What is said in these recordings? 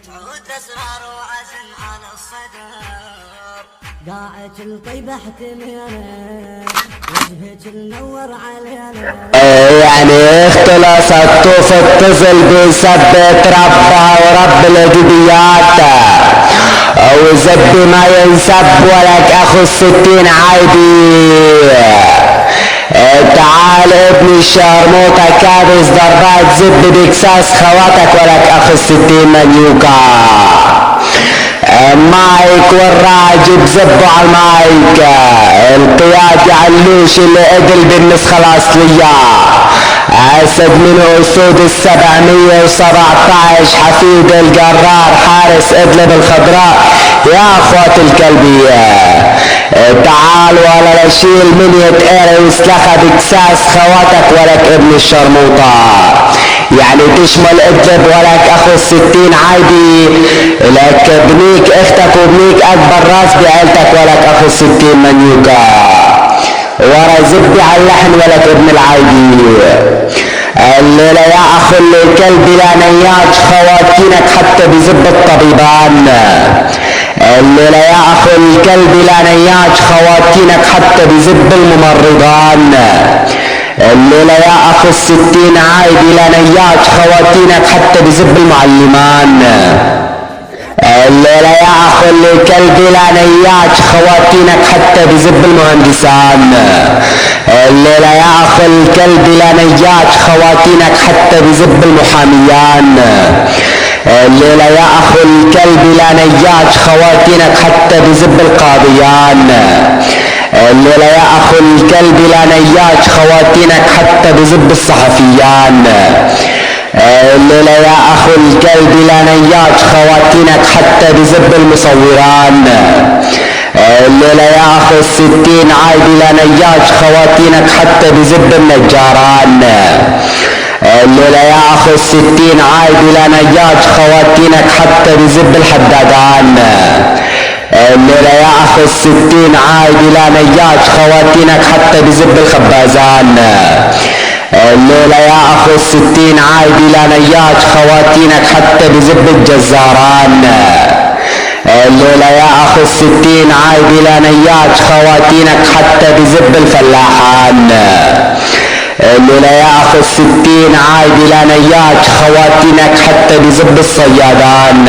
عود اسرار وعزم على الصدر قاعد الطيبة احتمالك وجهك المنور علينا يعني اختلصت طوف اتصل بيثبت ربها ورب الهديات وزب ما ينسب ولك اخو الستين عايدي تعال ابن الشرموطة كابس ضربات زب بكساس خواتك ولك اخو الستين منيوكا مايك والراجب زبوا على المايك القيادي علوش اللي ادل بالنسخة الاصلية اسد من اسود 717 حفيد القرار حارس ادلب الخضراء يا اخوات الكلبية تعال ولا لشيل من يتقري وسلخة بكساس خواتك ولك ابن الشرموطة يعني تشمل ادلب ولك اخو الستين عادي لك ابنيك اختك وابنيك اكبر راس بعيلتك ولك اخو الستين منيوكا ورا زبي على اللحن ولك ابن العايدي الليلة يا اخو اللي كلب لا نياج خواتينك حتى بزب الطبيبان الليلة يا اخو الكلب لا نياج خواتينك حتى بزب الممرضان الليلة يا اخو الستين عايدي لا نياج خواتينك حتى بزب المعلمان الليلة يا اخو اللي كلب لا نياج خواتينك حتى بزب المهندسان الليلة يا اخو الكلب لا نياج خواتينك حتى بزب المحاميان الليلة يا اخو الكلب لا نياج خواتينك حتى بزب القاضيان الليلة يا اخو الكلب لا نياج خواتينك حتى بزب الصحفيان الليلة يا اخو الكلب لا نياج خواتينك حتى بزب المصوران الليلة يا اخو الستين عايدي لا نياج خواتينك حتى بزب النجاران الليلة يا اخو الستين عايدي لا نياج خواتينك حتى بزب الحدادان الليلة يا اخو الستين عايدي لا نياج خواتينك حتى بزب الخبازان الليلة يا اخو الستين عايدي لا نياج خواتينك حتى بزب الجزاران الليلة يا اخو الستين عايدي لا نياج خواتينك حتى بزب الفلاحان الليلة يا اخو الستين عايدي لا نياج خواتينك حتى بزب الصيادان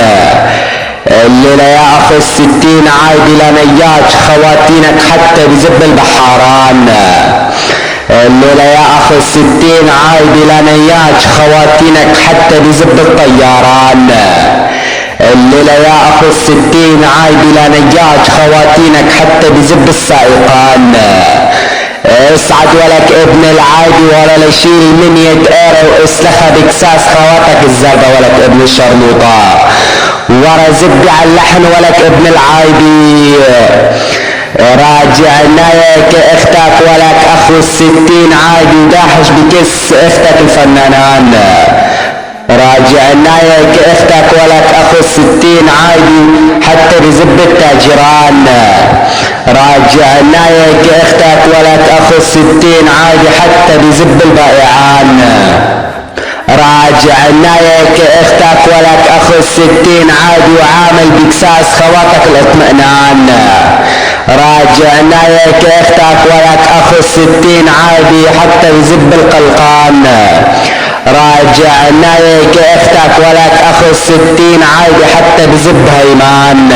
الليلة يا اخو الستين عايدي لا نياج خواتينك حتى بزب البحاران الليلة يا اخو الستين عايدي لا نياج خواتينك حتى بزب الطياران الليلة يا اخو الستين عايدي لا نياج خواتينك حتى بزب السائقان اسعد ولك ابن العادي ولا لشيل من يتقارى واسلخة بكساس خواتك الزرقاء ولك ابن الشرموطة ورا زبي على اللحن ولك ابن العايدي راجع نايك اختك ولك اخو الستين عادي وداحش بكس اختك الفنانان راجع نايك اختك ولك اخو الستين عادي حتى بزب التاجران راجع نايك اختك ولك اخو الستين عادي حتى بزب البائعان راجع نايك اختك ولك اخو الستين عادي وعامل بكساس خواتك الاطمئنان راجع نايك اختك ولك اخو الستين عادي حتى بزب القلقان راجع نايك اختك ولك اخو الستين عادي حتى بزب هيمان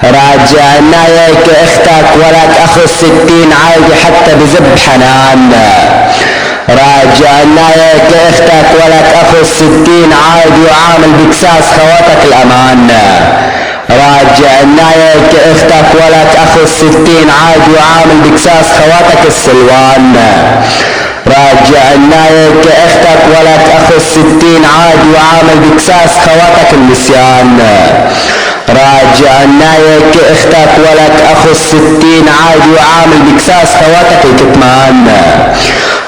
راجع نايك اختك ولك اخو الستين عادي حتى بزب حنان راجع نايك اختك ولك اخو الستين عادي وعامل بكساس خواتك الامان راجع نايك اختك ولك اخو الستين عادي وعامل بكساس خواتك السلوان راجع نايك اختك ولك اخو الستين عادي وعامل بكساس خواتك النسيان راجع نايك اختك ولك اخو الستين عادي وعامل بكساس خواتك الكتمان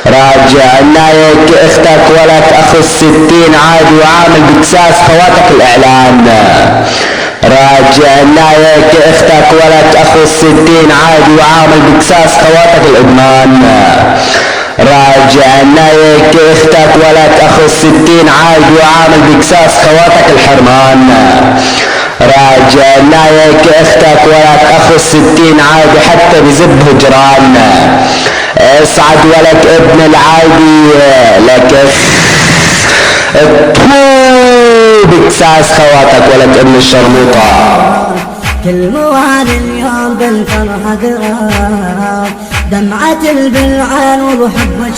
راجع نايك اختك ولك اخو الستين عادي وعامل بكساس خواتك الاعلان راجع نايك اختك ولك اخو الستين عادي وعامل بكساس خواتك الادمان راجع نايك اختك ولد اخو الستين عايد وعامل بقصاص خواتك الحرمان. راجع نايك اختك ولد اخو الستين عايد حتى بزب هجران. اصعد ولك ابن العايدي لك بقصاص خواتك ولك ابن الشرموطة. كل موال اليوم بالفرحة دراب، دمعة البلعان وبحب